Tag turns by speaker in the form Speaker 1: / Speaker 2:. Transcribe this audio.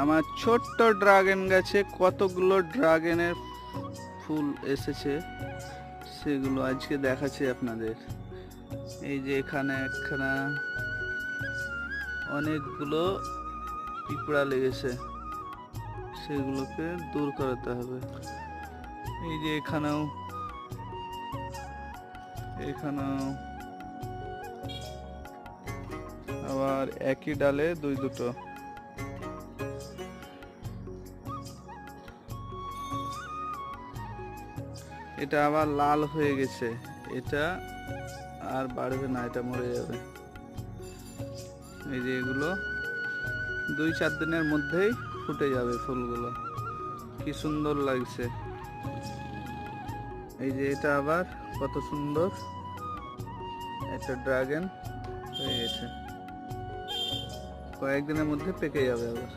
Speaker 1: আমার ছোট্ট ড্রাগন গাছে কতগুলো ড্রাগনের ফুল এসেছে সেগুলো আজকে দেখাচ্ছি আপনাদের। এই যে এখানে একখানা অনেকগুলো পিঁপড়া লেগেছে, সেগুলোকে দূর করাতে হবে। এই যে এখানেও আবার একই ডালে দুটো। এটা আবার লাল হয়ে গেছে, এটা আর বাড়বে না, এটা মরে যাবে। এই যে এগুলো 2-4 দিনের মধ্যেই ফুটে যাবে ফুলগুলো, কি সুন্দর লাগছে। এই যে এটা আবার কত সুন্দর একটা ড্রাগন হয়ে গেছে, কয়েকদিনের মধ্যে পেকে যাবে আবার।